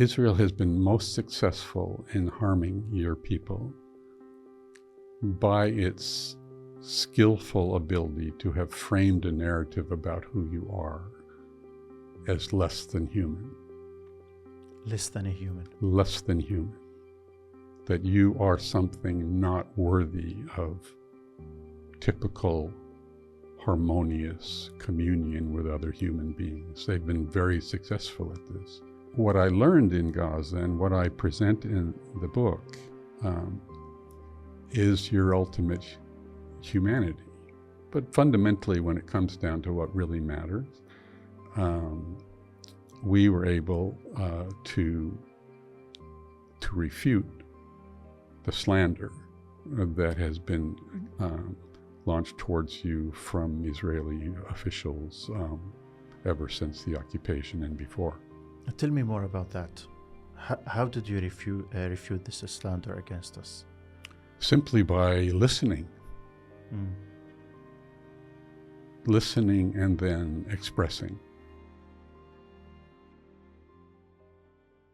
Israel has been most successful in harming your people by its skillful ability to have framed a narrative about who you are as less than human. Less than a human. Less than human. That you are something not worthy of typical harmonious communion with other human beings. They've been very successful at this. What I learned in Gaza and what I present in the book is your ultimate humanity. But fundamentally, when it comes down to what really matters, we were able to refute the slander that has been launched towards you from Israeli officials ever since the occupation and before. Tell me more about that. How did you refute this slander against us? Simply by listening. Listening and then expressing.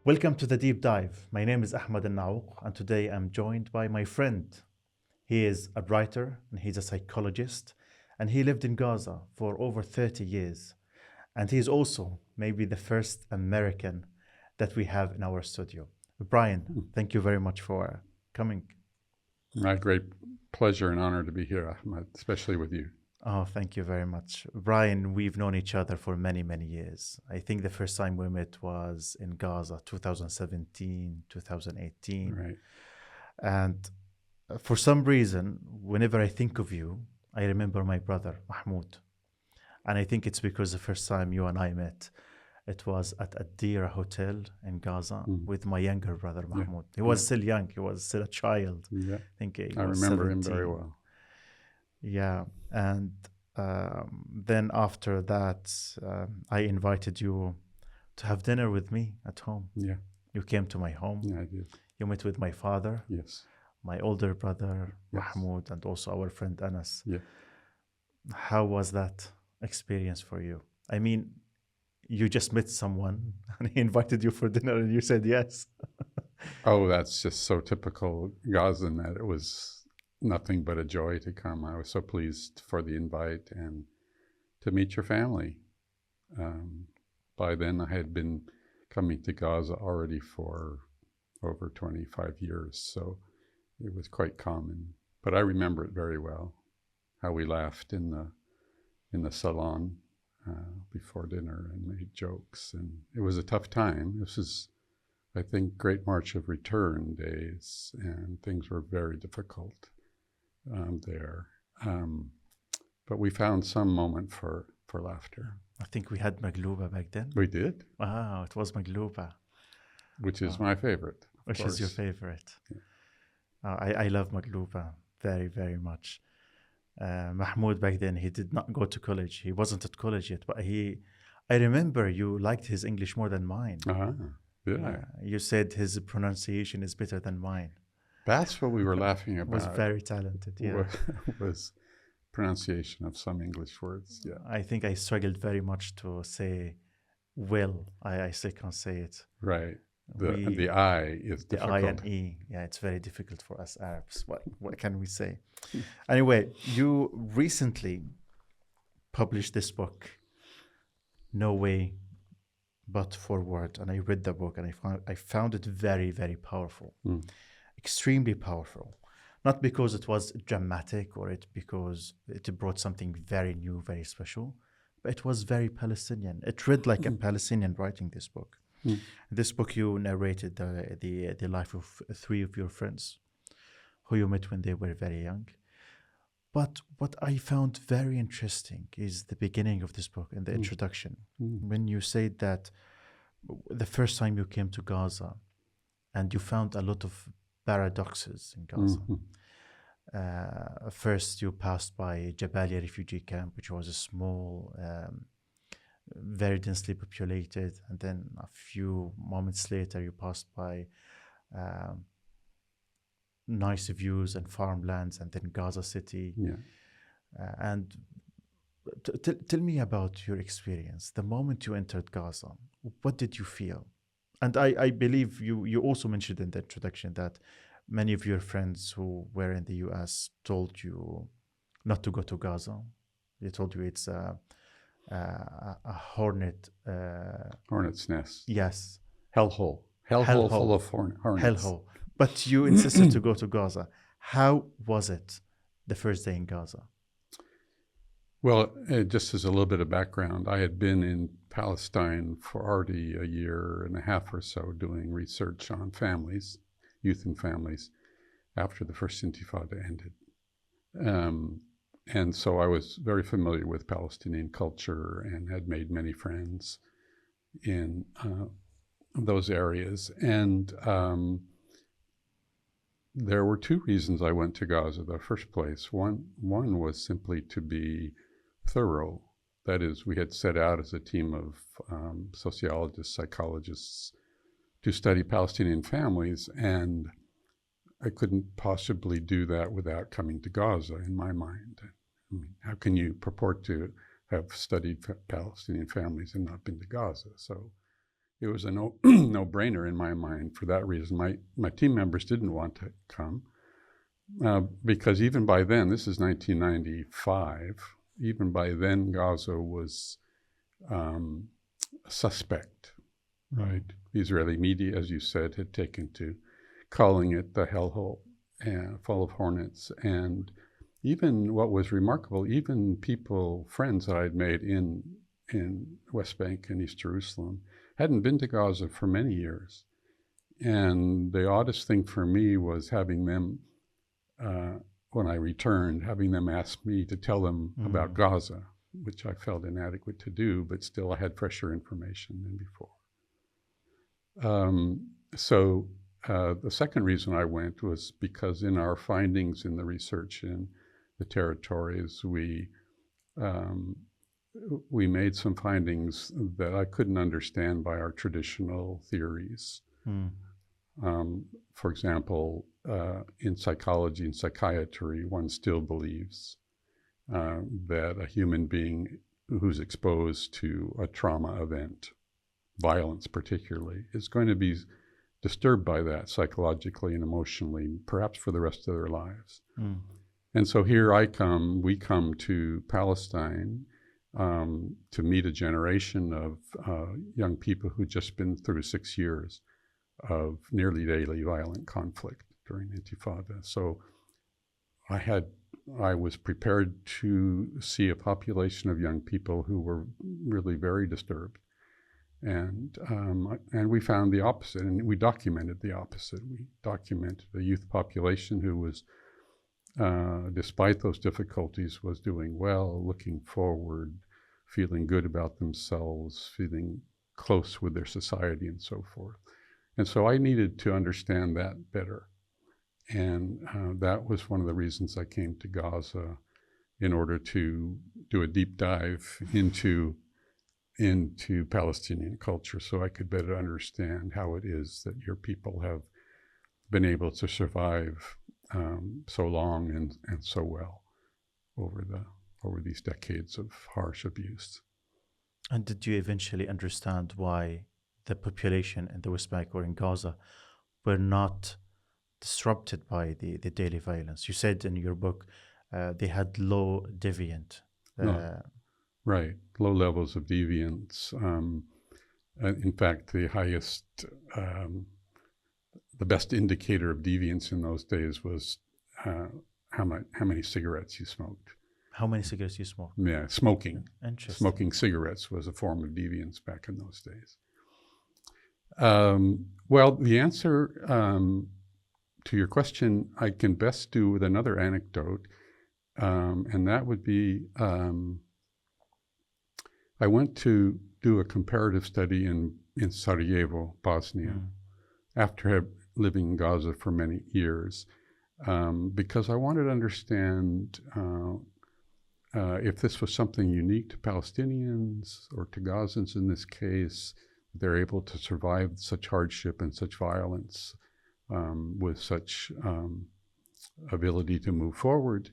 Welcome to the Deep Dive. My name is Ahmed Alnaouq, and today I'm joined by my friend. He is a writer and he's a psychologist, and he lived in Gaza for over 30 years. And he's also maybe the first American that we have in our studio. Brian, thank you very much for coming. My great pleasure and honor to be here, Ahmed, especially with you. Oh, thank you very much. Brian, we've known each other for many, many years. I think the first time we met was in Gaza, 2017, 2018. Right. And for some reason, whenever I think of you, I remember my brother, Mahmoud. And I think it's because the first time you and I met, it was at a Dira hotel in Gaza with my younger brother, Mahmoud. He was still young. He was still a child. Yeah. I think he I was remember 17. him very well. Yeah. And then after that, I invited you to have dinner with me at home. Yeah. You came to my home. Yeah, I did. You met with my father, Yes. my older brother, Yes. Mahmoud, and also our friend Anas. Yeah. How was that experience for you? I mean, you just met someone and he invited you for dinner and you said yes. Oh, that's just so typical Gazan that it was nothing but a joy to come. I was so pleased for the invite and to meet your family. By then I had been coming to Gaza already for over 25 years, so it was quite common. But I remember it very well, how we laughed in the salon before dinner and made jokes. And it was a tough time. This is, I think, Great March of Return days, and things were very difficult there. But we found some moment for laughter. I think we had magluba back then. We did. Wow, it was magluba. Which is my favorite. Which is your favorite? Yeah. I love magluba very, very much. Mahmoud back then, he did not go to college. He wasn't at college yet, but I remember you liked his English more than mine. Did I? You said his pronunciation is better than mine. That's what we were laughing about. Was very talented, yeah. Was pronunciation of some English words, yeah. I think I struggled very much to say will. I still can't say it. Right. The I is difficult. The I and E. Yeah, it's very difficult for us Arabs. What can we say? Anyway, you recently published this book, No Way But Forward. And I read the book and I found it very, very powerful. Extremely powerful. Not because it was dramatic or because it brought something very new, very special, but it was very Palestinian. It read like a Palestinian writing this book. This book, you narrated the life of three of your friends who you met when they were very young. But what I found very interesting is the beginning of this book and the introduction. When you said that the first time you came to Gaza and you found a lot of paradoxes in Gaza. First, you passed by Jabalia refugee camp, which was a small, very densely populated, and then a few moments later, you passed by nice views and farmlands, and then Gaza City. And tell me about your experience. The moment you entered Gaza, what did you feel? And I believe you also mentioned in the introduction that many of your friends who were in the US told you not to go to Gaza. They told you it's a hornet. Hornet's nest. Yes. Hellhole. Hellhole full of hornets. Hellhole. But you insisted to go to Gaza. How was it the first day in Gaza? Well, just as a little bit of background, I had been in Palestine for already a year and a half or so doing research on families, youth and families, after the first intifada ended. And so I was very familiar with Palestinian culture and had made many friends in those areas. And there were two reasons I went to Gaza in the first place. One was simply to be thorough. That is, we had set out as a team of sociologists, psychologists to study Palestinian families, and I couldn't possibly do that without coming to Gaza, in my mind. I mean, how can you purport to have studied Palestinian families and not been to Gaza? So it was a no-brainer in my mind for that reason. My team members didn't want to come because even by then, this is 1995, even by then Gaza was suspect, right? The Israeli media, as you said, had taken to calling it the hellhole full of hornets. And even what was remarkable, even friends that I'd made in West Bank and East Jerusalem, hadn't been to Gaza for many years. And the oddest thing for me was having them, when I returned, having them ask me to tell them about Gaza, which I felt inadequate to do, but still I had fresher information than before. The second reason I went was because in our findings in the research in the territories, we made some findings that I couldn't understand by our traditional theories. For example, in psychology and psychiatry, one still believes that a human being who's exposed to a trauma event, violence particularly, is going to be disturbed by that psychologically and emotionally, perhaps for the rest of their lives. And so here we come to Palestine to meet a generation of young people who'd just been through 6 years of nearly daily violent conflict during the Intifada. So I was prepared to see a population of young people who were really very disturbed. And we found the opposite, and we documented the opposite. We documented a youth population who was, despite those difficulties, was doing well, looking forward, feeling good about themselves, feeling close with their society and so forth. And so I needed to understand that better. And that was one of the reasons I came to Gaza, in order to do a deep dive into Palestinian culture, so I could better understand how it is that your people have been able to survive so long and so well over these decades of harsh abuse. And did you eventually understand why the population in the West Bank or in Gaza were not disrupted by the daily violence? You said in your book they had low deviant. Right, low levels of deviance. In fact, the highest, the best indicator of deviance in those days was how many cigarettes you smoked. How many cigarettes you smoked? Yeah, smoking. Interesting. Smoking cigarettes was a form of deviance back in those days. Well, the answer to your question, I can best do with another anecdote, and that would be, I went to do a comparative study in Sarajevo, Bosnia, after living in Gaza for many years, because I wanted to understand if this was something unique to Palestinians or to Gazans in this case. They're able to survive such hardship and such violence with such ability to move forward.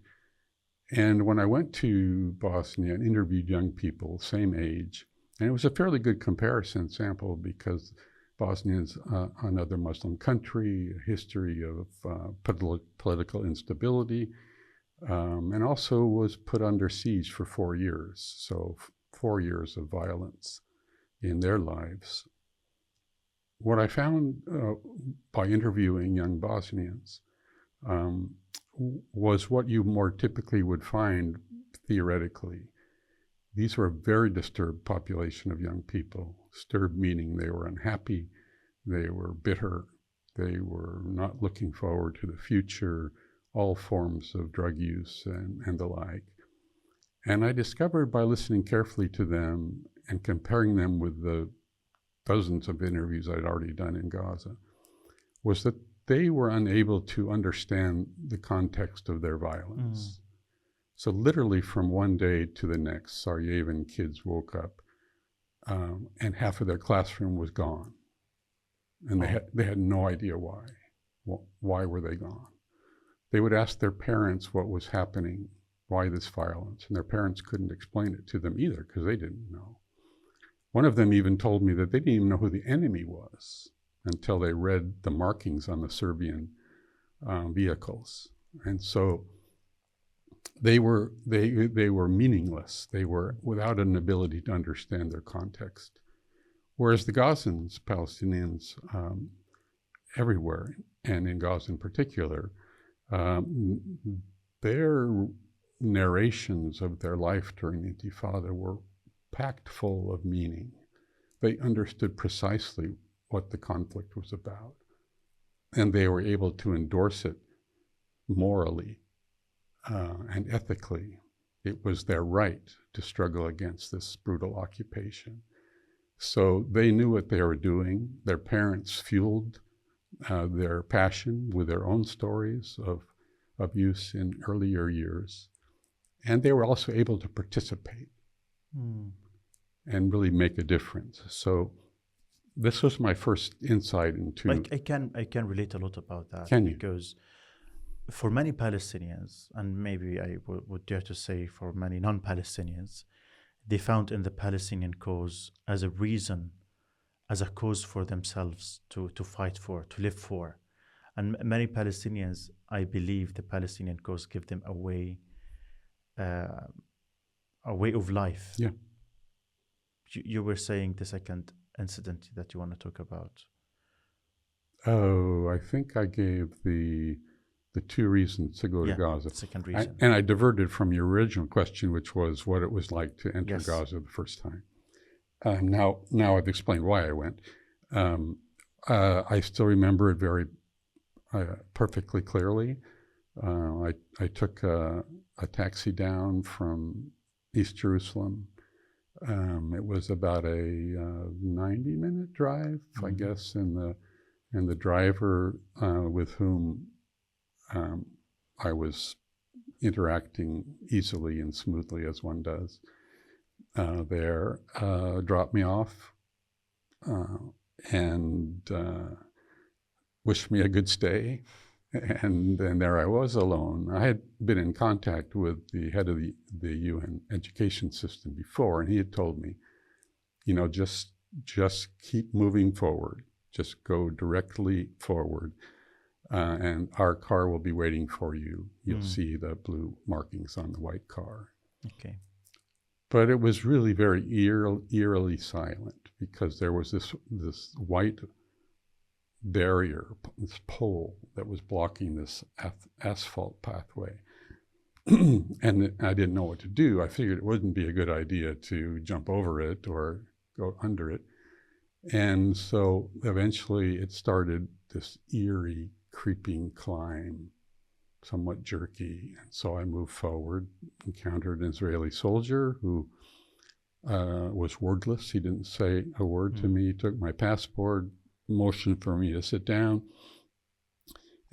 And when I went to Bosnia and interviewed young people, same age, and it was a fairly good comparison sample because Bosnia's another Muslim country, a history of political instability, and also was put under siege for 4 years. So 4 years of violence in their lives. What I found by interviewing young Bosnians was what you more typically would find theoretically. These were a very disturbed population of young people. Disturbed meaning they were unhappy, they were bitter, they were not looking forward to the future, all forms of drug use and the like. And I discovered by listening carefully to them and comparing them with the dozens of interviews I'd already done in Gaza, was that they were unable to understand the context of their violence. So literally from one day to the next, Sarajevan kids woke up and half of their classroom was gone. And they had no idea why. Why were they gone? They would ask their parents what was happening, why this violence, and their parents couldn't explain it to them either because they didn't know. One of them even told me that they didn't even know who the enemy was until they read the markings on the Serbian vehicles. And so they were meaningless. They were without an ability to understand their context. Whereas the Gazans, Palestinians everywhere, and in Gaza in particular, their narrations of their life during the Intifada were packed full of meaning. They understood precisely what the conflict was about, and they were able to endorse it morally and ethically. It was their right to struggle against this brutal occupation. So they knew what they were doing. Their parents fueled their passion with their own stories of abuse in earlier years. And they were also able to participate and really make a difference. So this was my first insight into... I can relate a lot about that. Can you? Because for many Palestinians, and maybe I would dare to say for many non-Palestinians, they found in the Palestinian cause as a reason, as a cause for themselves to fight for, to live for. And many Palestinians, I believe the Palestinian cause give them a way of life. Yeah. You were saying the second incident that you want to talk about. Oh, I think I gave the two reasons to go to Gaza. Second reason. And I diverted from your original question, which was what it was like to enter Gaza the first time. Now I've explained why I went. I still remember it very perfectly clearly. I took a taxi down from East Jerusalem. It was about a 90-minute drive, I guess, and the driver with whom I was interacting easily and smoothly as one does there, dropped me off and wished me a good stay. And then there I was alone. I had been in contact with the head of the UN education system before, and he had told me, just keep moving forward. Just go directly forward. And our car will be waiting for you. You'll see the blue markings on the white car. Okay. But it was really very eerily silent because there was this white barrier, this pole that was blocking this asphalt pathway. And I didn't know what to do. I figured it wouldn't be a good idea to jump over it or go under it. And so eventually it started this eerie, creeping climb, somewhat jerky. And so I moved forward, encountered an Israeli soldier who was wordless. He didn't say a word to me. He took my passport, motioned for me to sit down.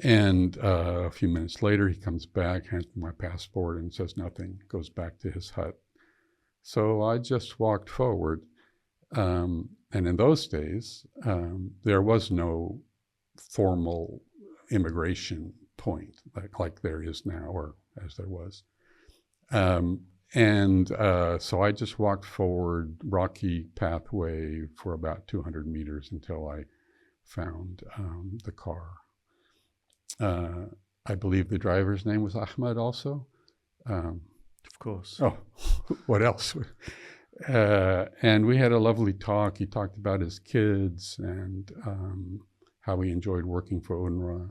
And a few minutes later, he comes back, hands me my passport, and says nothing, goes back to his hut. So I just walked forward. And in those days, there was no formal immigration point like there is now, or as there was. So I just walked forward, rocky pathway for about 200 meters until I found the car. I believe the driver's name was Ahmed also. Of course. Oh, what else? And we had a lovely talk. He talked about his kids and how he enjoyed working for UNRWA.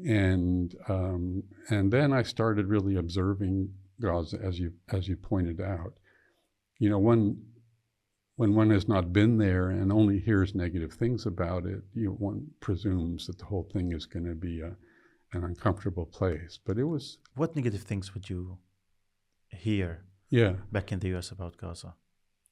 And then I started really observing Gaza, as you pointed out. You know, when one has not been there and only hears negative things about it, one presumes that the whole thing is going to be an uncomfortable place. But it was. What negative things would you hear back in the US about Gaza?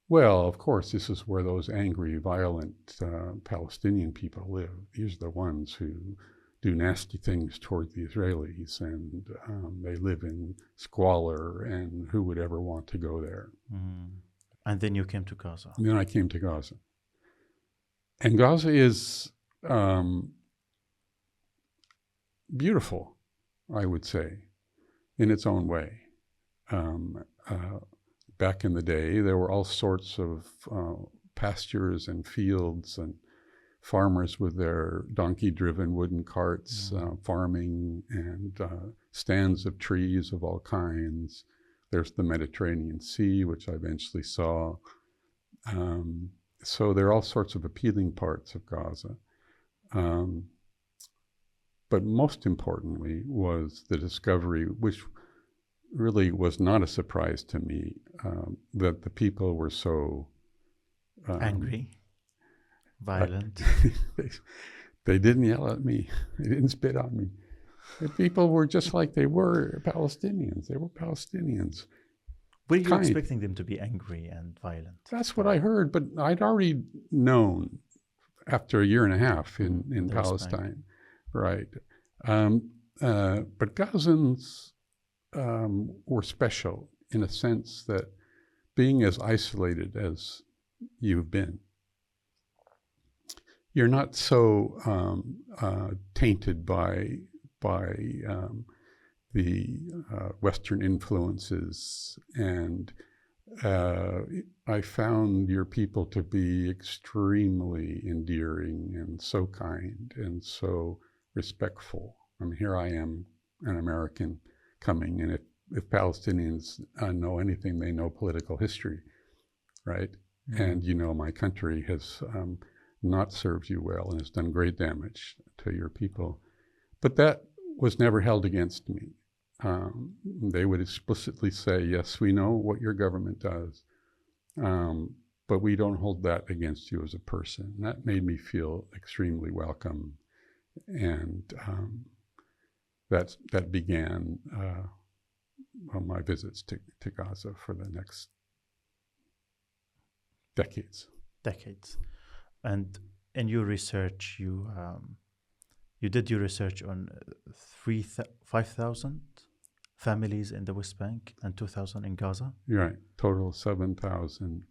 Well, of course, this is where those angry, violent Palestinian people live. These are the ones who do nasty things toward the Israelis, and they live in squalor, and who would ever want to go there? Mm. And then you came to Gaza. And then I came to Gaza. And Gaza is beautiful, I would say, in its own way. Back in the day, there were all sorts of pastures and fields and farmers with their donkey-driven wooden carts, farming, and stands of trees of all kinds. There's the Mediterranean Sea, which I eventually saw. So there are all sorts of appealing parts of Gaza. But most importantly was the discovery, which really was not a surprise to me, that the people were so angry, violent. They didn't yell at me. They didn't spit on me. The people were just like they were Palestinians. They were Palestinians. Were you expecting them to be angry and violent? That's what I heard, but I'd already known after a year and a half in Palestine. Right. But Gazans were special in a sense that being as isolated as you've been, you're not so tainted by the Western influences, and I found your people to be extremely endearing and so kind and so respectful. I mean, here I am, an American, coming, and if Palestinians know anything, they know political history, right? Mm-hmm. And you know, my country has not served you well and has done great damage to your people. But that was never held against me. They would explicitly say, yes, we know what your government does, but we don't hold that against you as a person. And that made me feel extremely welcome. And that began my visits to Gaza for the next decades. And in your research, you did your research on 5,000 families in the West Bank and 2,000 in Gaza? Right. Total 7,000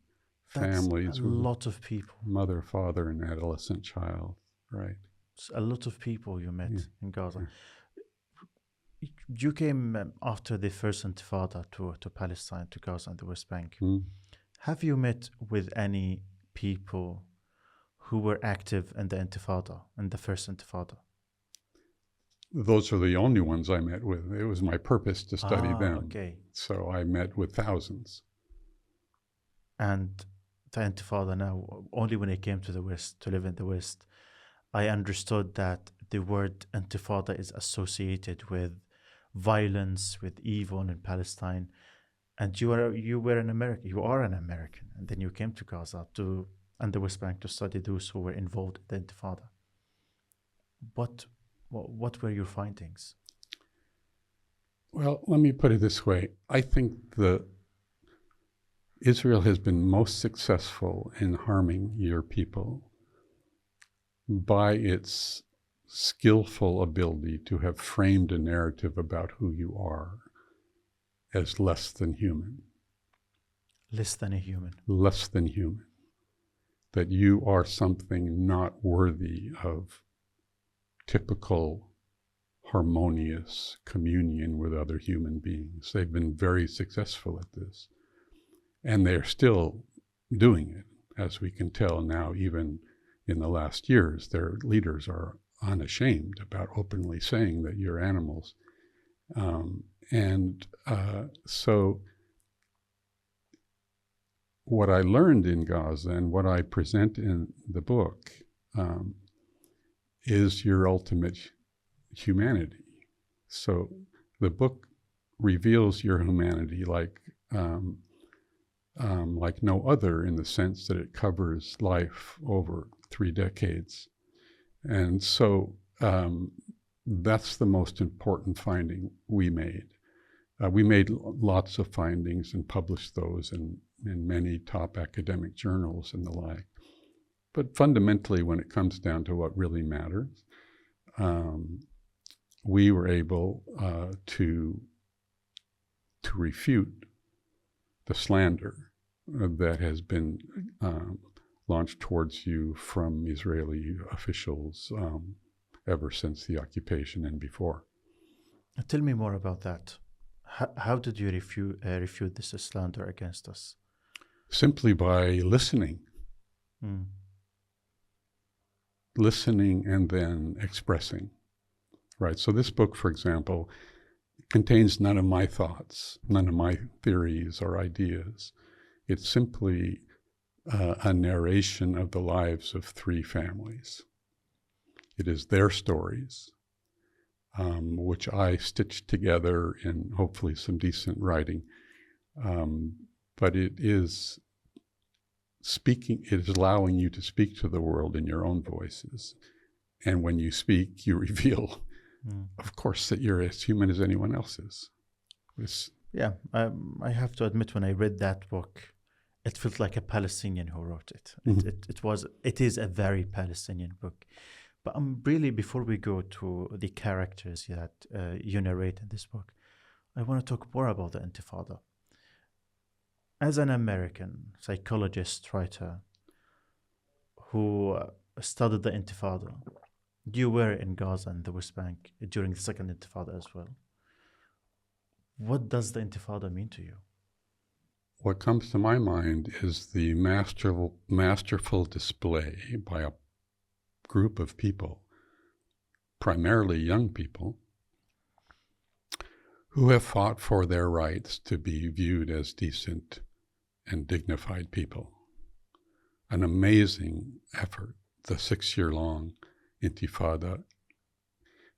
families. That's a lot of people. Mother, father, and adolescent child. Right. It's a lot of people you met in Gaza. Yeah. You came after the first intifada to Palestine, to Gaza and the West Bank. Mm. Have you met with any people who were active in the intifada, in the first intifada? Those are the only ones I met with. It was my purpose to study them. Okay. So I met with thousands. And the intifada now, only when I came to the West, to live in the West, I understood that the word intifada is associated with violence, with evil in Palestine. And you were an American. You are an American. And then you came to Gaza and the West Bank to study those who were involved in the intifada. What were your findings? Well, let me put it this way. I think Israel has been most successful in harming your people by its skillful ability to have framed a narrative about who you are as less than human. Less than a human. Less than human. That you are something not worthy of typical harmonious communion with other human beings. They've been very successful at this. And they're still doing it, as we can tell now, even in the last years. Their leaders are unashamed about openly saying that you're animals. So what I learned in Gaza and what I present in the book is your ultimate humanity. So the book reveals your humanity like no other, in the sense that it covers life over 3 decades. And so that's the most important finding we made. We made lots of findings and published those in many top academic journals and the like. But fundamentally, when it comes down to what really matters, we were able to refute the slander that has been launched towards you from Israeli officials ever since the occupation and before. Tell me more about that. How did you refute this slander against us? Simply by listening. Listening and then expressing. Right. So this book, for example, contains none of my thoughts, none of my theories or ideas. It's simply a narration of the lives of 3 families. It is their stories, which I stitched together in hopefully some decent writing. But it is allowing you to speak to the world in your own voices. And when you speak, you reveal, of course, that you're as human as anyone else is. I have to admit, when I read that book, it felt like a Palestinian who wrote it. It is a very Palestinian book. But really, before we go to the characters that you narrate in this book, I want to talk more about the Intifada. As an American psychologist, writer, who studied the Intifada, you were in Gaza and the West Bank during the second Intifada as well. What does the Intifada mean to you? What comes to my mind is the masterful display by a group of people, primarily young people, who have fought for their rights to be viewed as decent and dignified people. An amazing effort, the 6-year-long Intifada.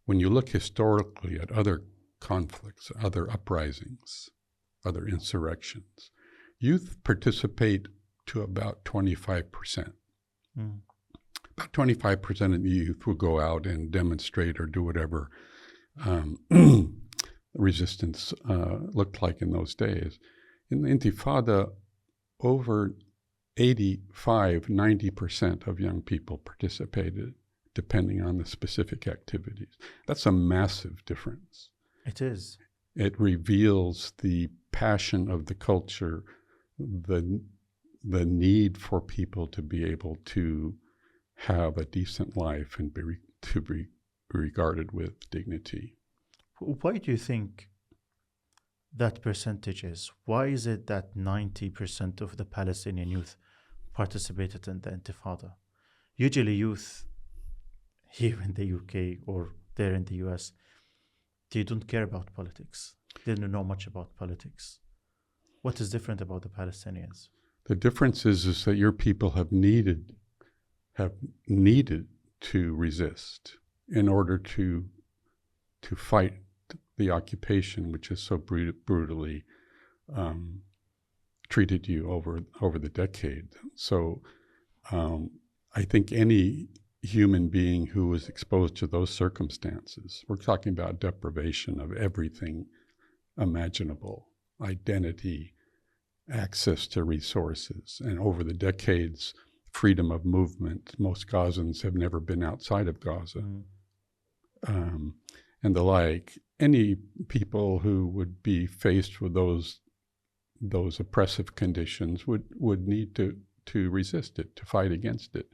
When you look historically at other conflicts, other uprisings, other insurrections, youth participate to about 25%. About 25% of the youth will go out and demonstrate or do whatever resistance looked like in those days. In the Intifada, over 85-90% of young people participated, depending on the specific activities. That's a massive difference. It is. It reveals the passion of the culture, the need for people to be able to have a decent life and to be regarded with dignity. Why do you think that percentage is? Why is it that 90% of the Palestinian youth participated in the Intifada? Usually youth here in the UK or there in the US, they don't care about politics. They don't know much about politics. What is different about the Palestinians? The difference is that your people have needed to resist in order to fight the occupation, which has so brutally treated you over the decade. So I think any human being who was exposed to those circumstances, we're talking about deprivation of everything imaginable, identity, access to resources, and over the decades, freedom of movement. Most Gazans have never been outside of Gaza. And the like. Any people who would be faced with those oppressive conditions would need to resist it, to fight against it.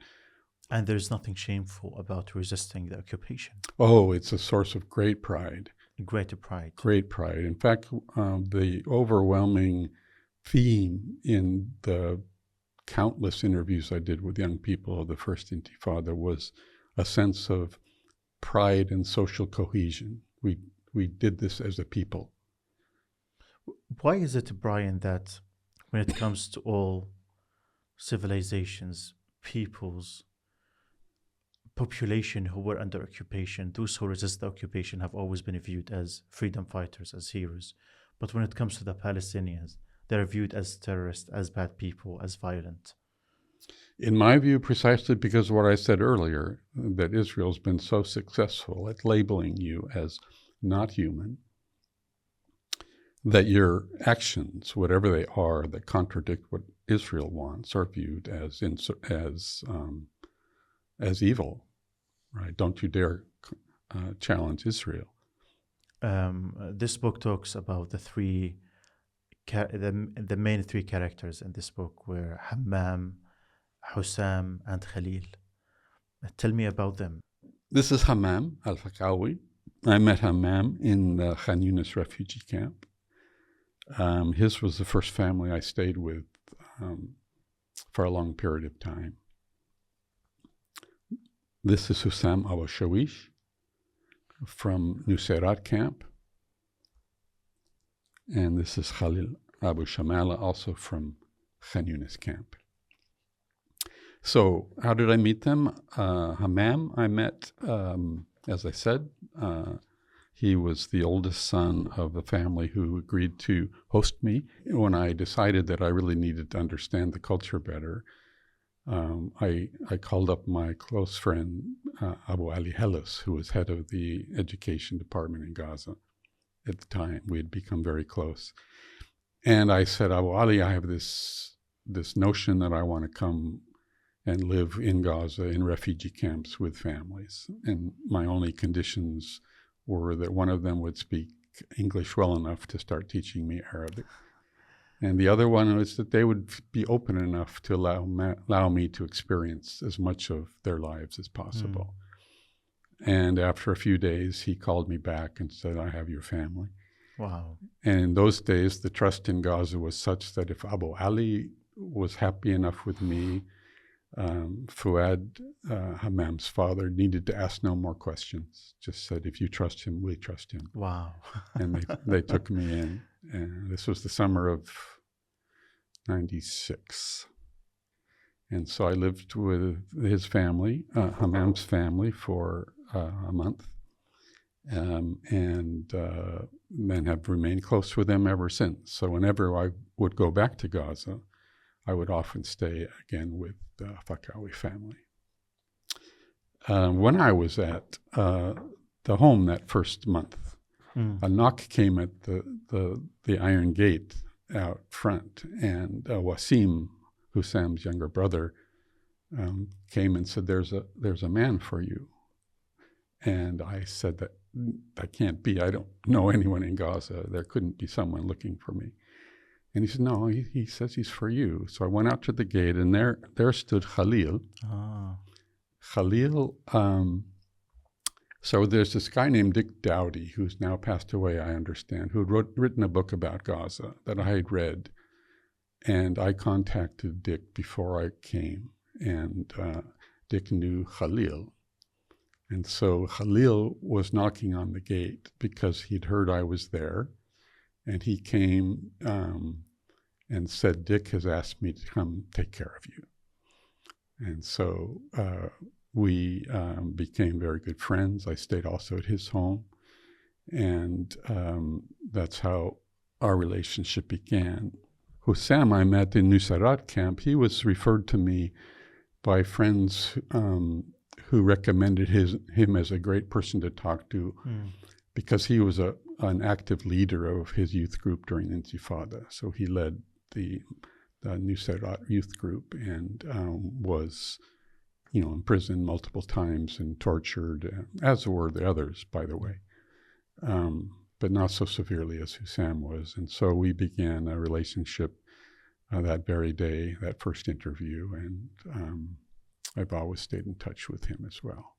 And there's nothing shameful about resisting the occupation. Oh, it's a source of great pride. Greater pride. Great pride. In fact, the overwhelming theme in the countless interviews I did with young people of the first intifada was a sense of pride and social cohesion. We did this as a people. Why is it, Brian, that when it comes to all civilizations, peoples, population who were under occupation, those who resist the occupation have always been viewed as freedom fighters, as heroes. But when it comes to the Palestinians, they're viewed as terrorists, as bad people, as violent. In my view, precisely because of what I said earlier, that Israel's been so successful at labeling you as not human, that your actions, whatever they are, that contradict what Israel wants, are viewed as evil. Right? Don't you dare challenge Israel. This book talks about the main three characters in this book were Hammam, Hussam, and Khalil. Tell me about them. This is Hammam al-Fakawi. I met Hammam in the Khan Yunis refugee camp. His was the first family I stayed with for a long period of time. This is Hussam Abu Shawish from Nusayrat camp. And this is Khalil Abu Shamala, also from Khan Yunis camp. So how did I meet them? Hammam, I met, as I said, he was the oldest son of the family who agreed to host me. When I decided that I really needed to understand the culture better, I called up my close friend, Abu Ali Hellis, who was head of the education department in Gaza at the time. We had become very close. And I said, Abu Ali, I have this notion that I want to come and live in Gaza in refugee camps with families. And my only conditions were that one of them would speak English well enough to start teaching me Arabic. And the other one was that they would be open enough to allow me to experience as much of their lives as possible. And after a few days, he called me back and said, I have your family. Wow. And in those days, the trust in Gaza was such that if Abu Ali was happy enough with me, Fuad, Hammam's father, needed to ask no more questions. Just said, if you trust him, we trust him. Wow. And they took me in. And this was the summer of 96. And so I lived with his family, Hammam's family, for a month. And then have remained close with them ever since. So whenever I would go back to Gaza, I would often stay again with the Fakawi family. When I was at the home that first month, a knock came at the iron gate out front, and Wasim, Hussam's younger brother, came and said, "There's a man for you." And I said, that can't be. I don't know anyone in Gaza. There couldn't be someone looking for me. And he said, no, he says he's for you. So I went out to the gate, and there stood Khalil. Khalil, so there's this guy named Dick Dowdy, who's now passed away, I understand, who had written a book about Gaza that I had read. And I contacted Dick before I came, and Dick knew Khalil. And so Khalil was knocking on the gate because he'd heard I was there. And he came and said, Dick has asked me to come take care of you. And so we became very good friends. I stayed also at his home. And that's how our relationship began. Hussam I met in Nusayrat camp. He was referred to me by friends who recommended him as a great person to talk to because he was an active leader of his youth group during Intifada. So he led the Nusayrat youth group and was, imprisoned multiple times and tortured, as were the others, by the way, but not so severely as Hussam was. And so we began a relationship that very day, that first interview, and I've always stayed in touch with him as well.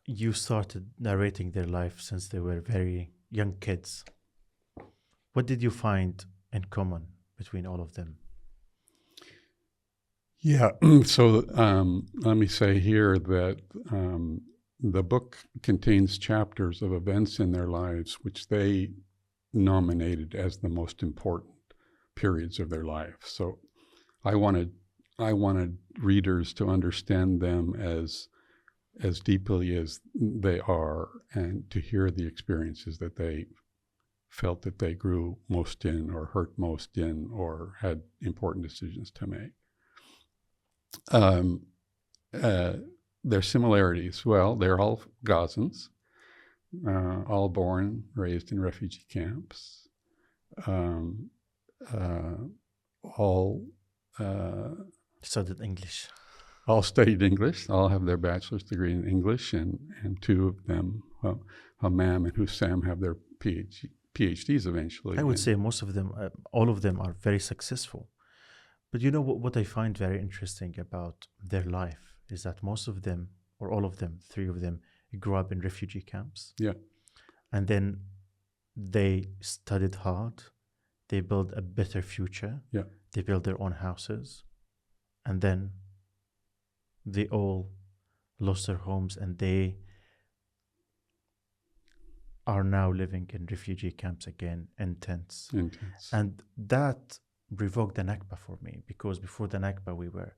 You started narrating their life since they were very young kids. What did you find in common between all of them? Yeah. So let me say here that the book contains chapters of events in their lives which they nominated as the most important periods of their life. So I wanted readers to understand them as deeply as they are, and to hear the experiences that they felt that they grew most in, or hurt most in, or had important decisions to make. Uh, their similarities, well, they're all Gazans, all born, raised in refugee camps, um, uh, all Studied English. all studied English, all have their bachelor's degree in English, and two of them, Hammam and Hussam, have their PhDs eventually. I would say most of them, all of them are very successful. But you know what I find very interesting about their life is that most of them, or all of them, three of them, grew up in refugee camps. Yeah. And then they studied hard. They built a better future. Yeah. They built their own houses. And then they all lost their homes, and they are now living in refugee camps again, in tents. And that revoked the Nakba for me, because before the Nakba we were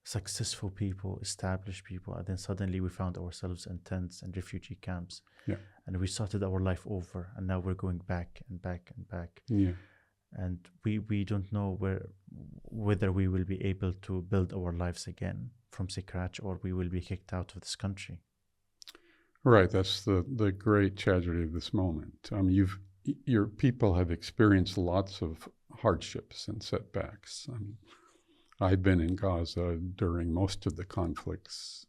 successful people, established people, and then suddenly we found ourselves in tents and refugee camps. Yeah. And we started our life over, and now we're going back and back and back. Yeah. And we don't know whether we will be able to build our lives again from scratch, or we will be kicked out of this country. Right, that's the great tragedy of this moment. Your people have experienced lots of hardships and setbacks. I've been in Gaza during most of the conflicts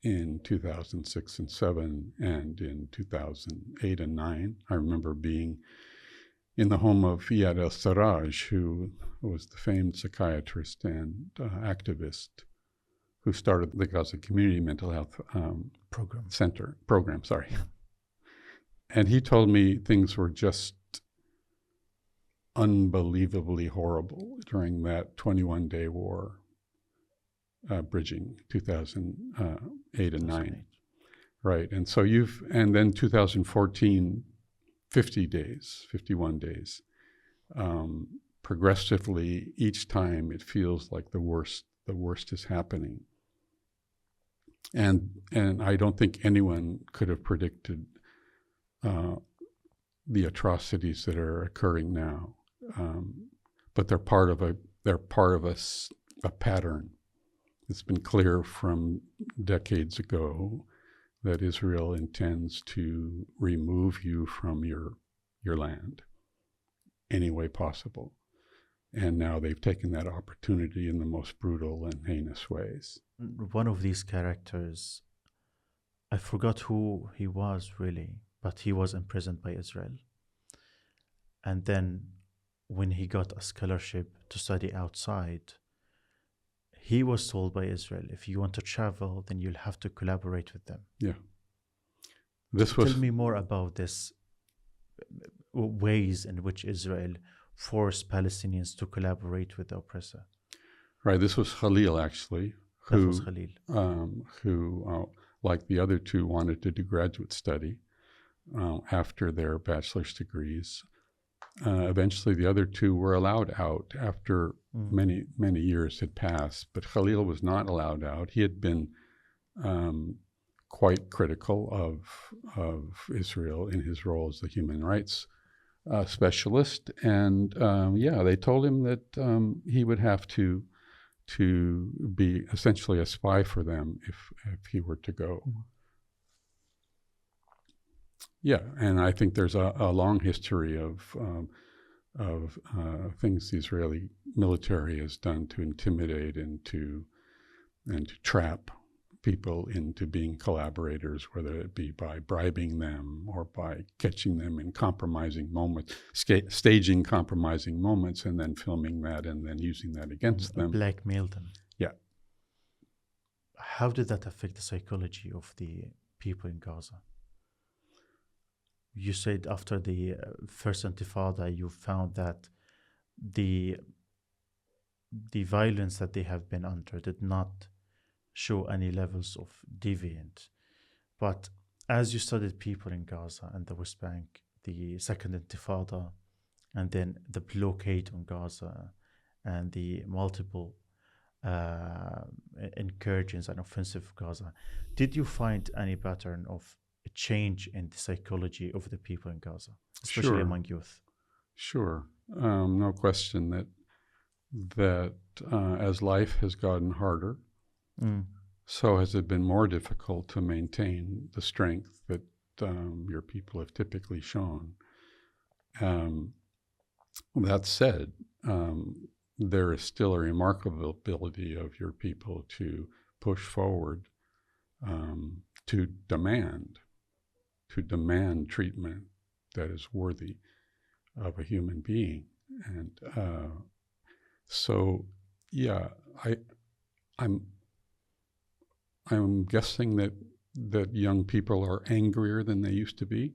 in 2006 and 7, and in 2008 and 9. I remember being in the home of Iyad al-Sarraj, who was the famed psychiatrist and activist who started the Gaza Community Mental Health Program. And he told me things were just unbelievably horrible during that 21-day war, bridging 2008 and 9. Right, and so and then 2014, 50 days, 51 days. Progressively, each time it feels like the worst is happening. And I don't think anyone could have predicted the atrocities that are occurring now. But they're part of a pattern. It's been clear from decades ago that Israel intends to remove you from your land any way possible. And now they've taken that opportunity in the most brutal and heinous ways. One of these characters, I forgot who he was really, but he was imprisoned by Israel. And then when he got a scholarship to study outside, he was told by Israel, if you want to travel, then you'll have to collaborate with them. Yeah. Tell me more about this ways in which Israel forced Palestinians to collaborate with the oppressor. Right. This was Khalil, actually, who, like the other two, wanted to do graduate study after their bachelor's degrees. Eventually, the other two were allowed out after many years had passed, but Khalil was not allowed out. He had been quite critical of Israel in his role as the human rights specialist, and they told him that he would have to be essentially a spy for them if he were to go. Yeah, and I think there's a long history of things the Israeli military has done to intimidate and to trap people into being collaborators, whether it be by bribing them or by catching them in compromising moments, staging compromising moments, and then filming that and then using that against them. Blackmail them. Yeah. How did that affect the psychology of the people in Gaza? You said after the first intifada, you found that the the violence that they have been under did not show any levels of deviant. But as you studied people in Gaza and the West Bank, the second intifada, and then the blockade on Gaza and the multiple incursions and offensive of Gaza, did you find any pattern of a change in the psychology of the people in Gaza, especially Sure. among youth? Sure. No question that as life has gotten harder, so has it been more difficult to maintain the strength that your people have typically shown. That said, there is still a remarkable ability of your people to push forward, to demand treatment that is worthy of a human being. And so, yeah, I'm guessing that young people are angrier than they used to be.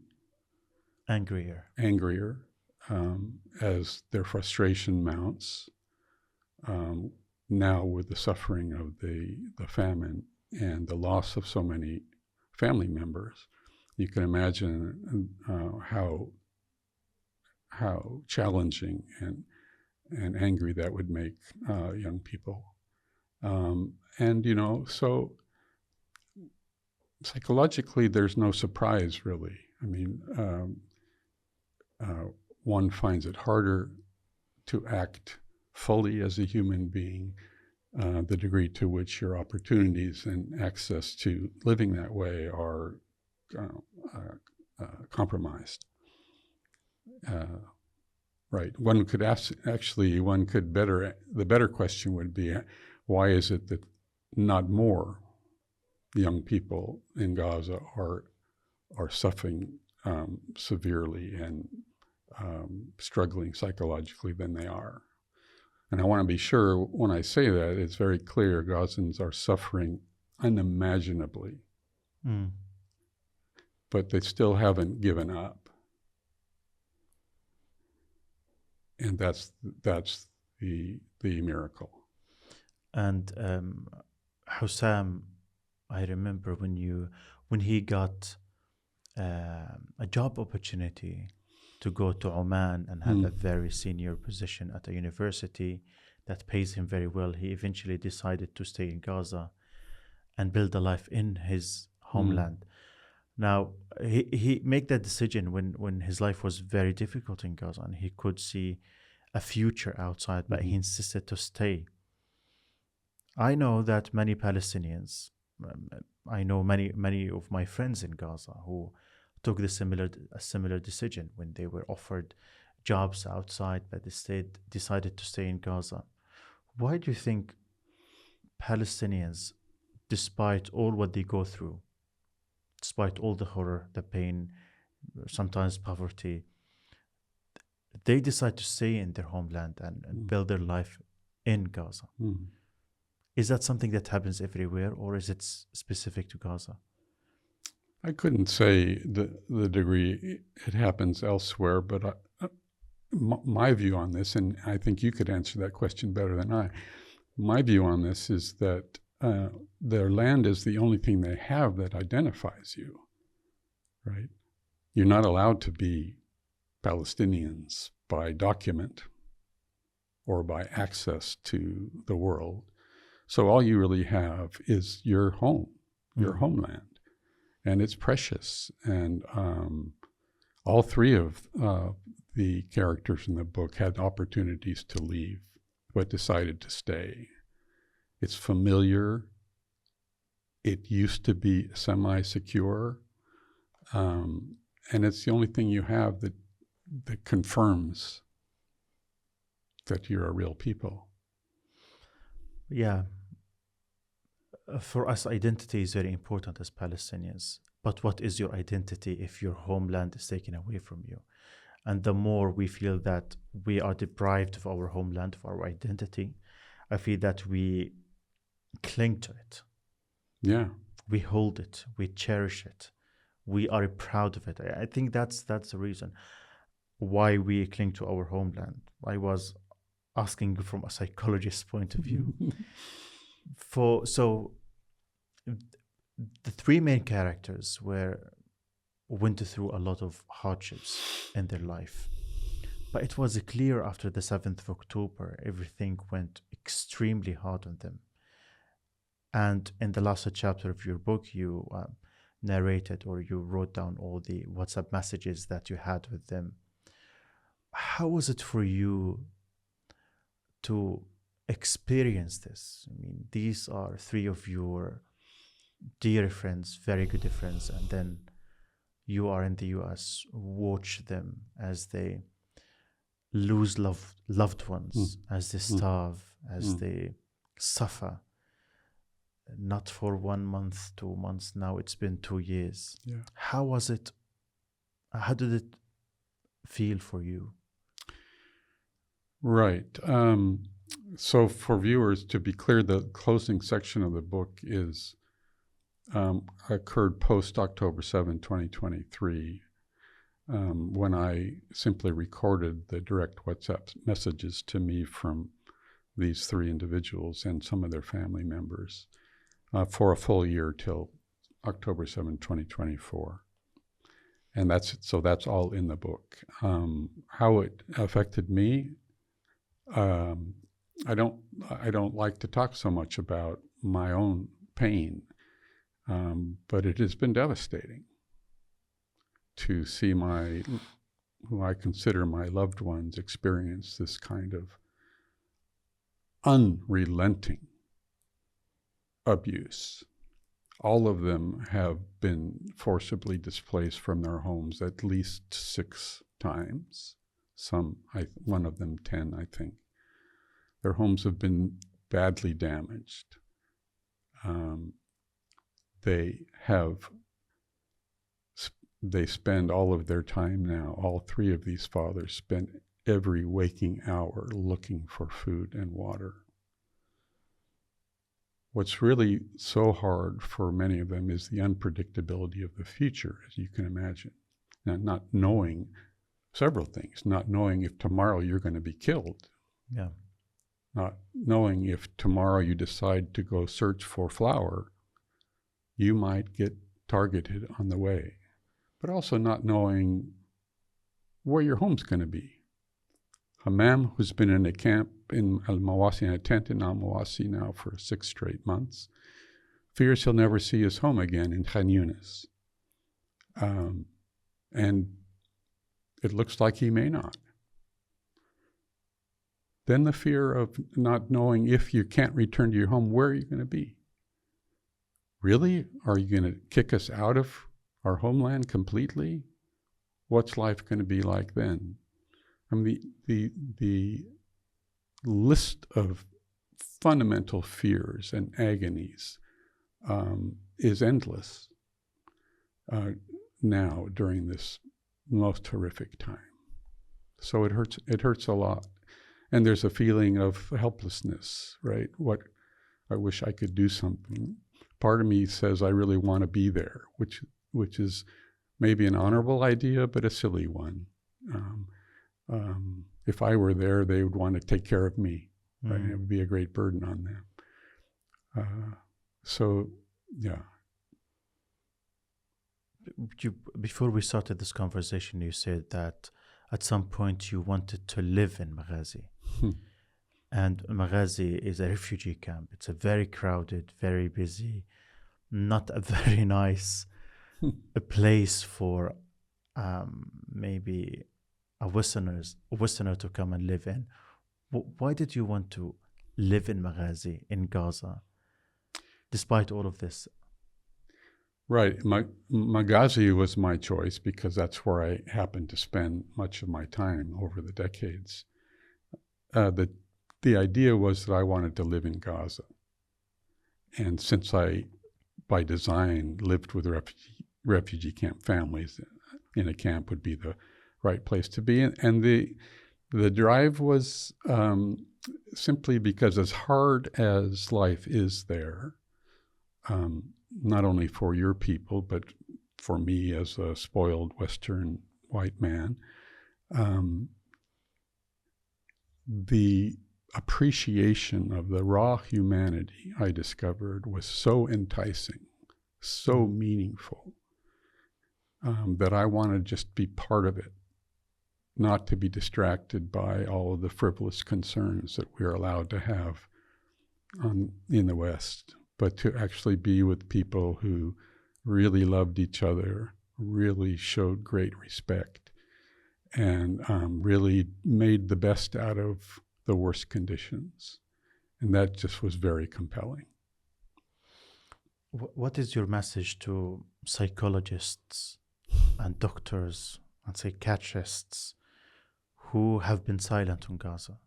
Angrier. As their frustration mounts. Now with the suffering of the famine and the loss of so many family members, you can imagine how challenging and angry that would make young people. And so psychologically, there's no surprise really. I mean, one finds it harder to act fully as a human being, the degree to which your opportunities and access to living that way are compromised. Right. One could the better question would be, why is it that not more young people in Gaza are suffering severely and struggling psychologically than they are? And I want to be sure when I say that, it's very clear Gazans are suffering unimaginably, but they still haven't given up. And that's the miracle. And Hussam, I remember when he got a job opportunity to go to Oman and have a very senior position at a university that pays him very well, he eventually decided to stay in Gaza and build a life in his homeland. Now, he made that decision when his life was very difficult in Gaza and he could see a future outside, but he insisted to stay. I know that many Palestinians, I know many of my friends in Gaza who took a similar decision when they were offered jobs outside, but they decided to stay in Gaza. Why do you think Palestinians, despite all what they go through, despite all the horror, the pain, sometimes poverty, they decide to stay in their homeland and build their life in Gaza? Is that something that happens everywhere, or is it specific to Gaza? I couldn't say the degree it happens elsewhere, but my view on this, and I think you could answer that question better than I, my view on this is that their land is the only thing they have that identifies you, right? You're not allowed to be Palestinians by document or by access to the world. So all you really have is your home, your homeland. And it's precious. And all three of the characters in the book had opportunities to leave, but decided to stay. It's familiar. It used to be semi-secure. And it's the only thing you have that confirms that you're a real people. Yeah. For us, identity is very important as Palestinians. But what is your identity if your homeland is taken away from you? And the more we feel that we are deprived of our homeland, of our identity, I feel that we cling to it. Yeah. We hold it. We cherish it. We are proud of it. I think that's the reason why we cling to our homeland. asking from a psychologist's point of view. So the three main characters went through a lot of hardships in their life. But it was clear after the 7th of October, everything went extremely hard on them. And in the last chapter of your book, you narrated, or you wrote down all the WhatsApp messages that you had with them. How was it for you to experience this? I mean, these are three of your dear friends, very good friends, and then you are in the US, watch them as they lose loved ones, as they starve, as they suffer. Not for 1 month, 2 months, now it's been 2 years. Yeah. How was it? How did it feel for you? Right. So for viewers, to be clear, the closing section of the book is occurred post-October 7, 2023, when I simply recorded the direct WhatsApp messages to me from these three individuals and some of their family members for a full year till October 7, 2024. And that's all in the book. How it affected me, I don't like to talk so much about my own pain, but it has been devastating to see who I consider my loved ones experience this kind of unrelenting abuse. All of them have been forcibly displaced from their homes at least 6 times. One of them 10, I think. Their homes have been badly damaged. They spend all of their time now, all 3 of these fathers spend every waking hour looking for food and water. What's really so hard for many of them is the unpredictability of the future, as you can imagine. Now, not knowing several things, not knowing if tomorrow you're going to be killed. Yeah. Not knowing if tomorrow you decide to go search for flour, you might get targeted on the way. But also not knowing where your home's going to be. Hammam, who's been in a camp in Al-Mawasi, in a tent in Al-Mawasi now for 6 straight months, fears he'll never see his home again in Khan Yunis. And it looks like he may not. Then the fear of not knowing if you can't return to your home, where are you going to be? Really? Are you going to kick us out of our homeland completely? What's life going to be like then? I mean, the list of fundamental fears and agonies is endless now during this most horrific time. So it hurts a lot. And there's a feeling of helplessness, right? I wish I could do something. Part of me says I really want to be there, which is maybe an honorable idea, but a silly one. If I were there, they would want to take care of me. Right? It would be a great burden on them. So, yeah. Before we started this conversation, you said that at some point you wanted to live in Maghazi. And Maghazi is a refugee camp. It's a very crowded, very busy, not a very nice a place for maybe a Westerner to come and live in. Why did you want to live in Maghazi, in Gaza, despite all of this? Right. Maghazi was my choice because that's where I happened to spend much of my time over the decades. The idea was that I wanted to live in Gaza. And since I, by design, lived with refugee camp families, in a camp would be the right place to be. And the drive was simply because as hard as life is there, not only for your people, but for me as a spoiled Western white man, the appreciation of the raw humanity I discovered was so enticing, so meaningful, that I wanted to just be part of it, not to be distracted by all of the frivolous concerns that we're allowed to have in the West, but to actually be with people who really loved each other, really showed great respect, and really made the best out of the worst conditions. And that just was very compelling. What is your message to psychologists and doctors and psychiatrists who have been silent on Gaza?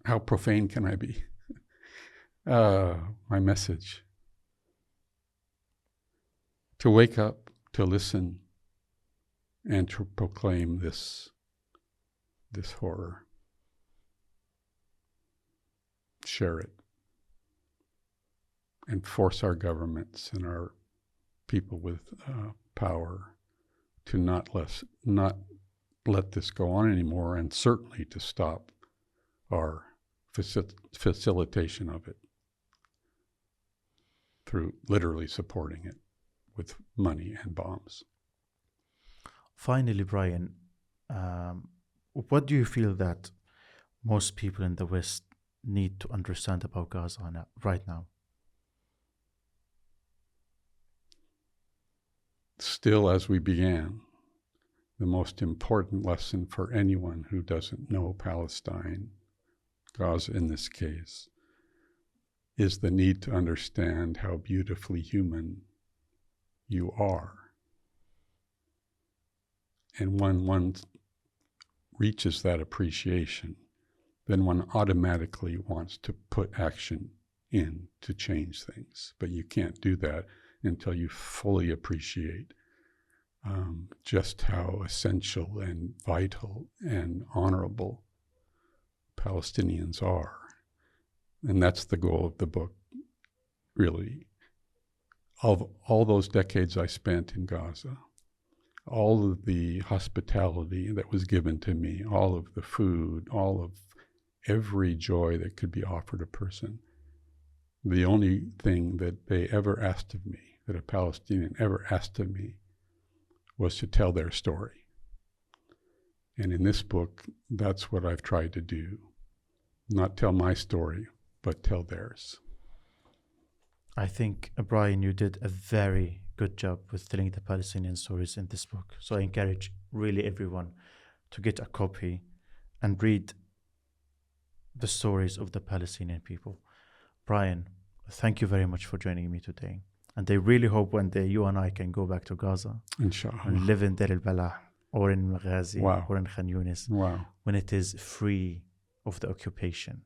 How profane can I be? My message: to wake up, to listen, and to proclaim this horror. Share it, and force our governments and our people with power to not let this go on anymore, and certainly to stop our facilitation of it through literally supporting it with money and bombs. Finally, Brian, what do you feel that most people in the West need to understand about Gaza right now? Still, as we began, the most important lesson for anyone who doesn't know Palestine, Gaza in this case, is the need to understand how beautifully human you are. And when one reaches that appreciation, then one automatically wants to put action in to change things. But you can't do that until you fully appreciate just how essential and vital and honorable Palestinians are. And that's the goal of the book, really. Of all those decades I spent in Gaza, all of the hospitality that was given to me, all of the food, all of every joy that could be offered a person, the only thing that they ever asked of me, that a Palestinian ever asked of me, was to tell their story. And in this book, that's what I've tried to do. Not tell my story, but tell theirs. I think, Brian, you did a very good job with telling the Palestinian stories in this book. So I encourage really everyone to get a copy and read the stories of the Palestinian people. Brian, thank you very much for joining me today. And I really hope one day you and I can go back to Gaza, Inshallah, and live in Deir al-Balah or in Maghazi or in Khan Yunis, when it is free of the occupation,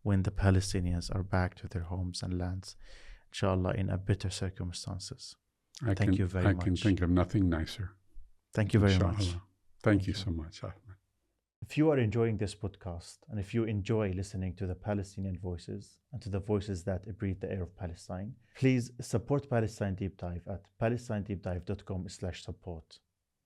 when the Palestinians are back to their homes and lands, inshallah, in a better circumstances. Thank you very much. I can think of nothing nicer. Thank you very much. Thank you so much, Ahmed. If you are enjoying this podcast, and if you enjoy listening to the Palestinian voices and to the voices that breathe the air of Palestine, please support Palestine Deep Dive at palestinedeepdive.com/support.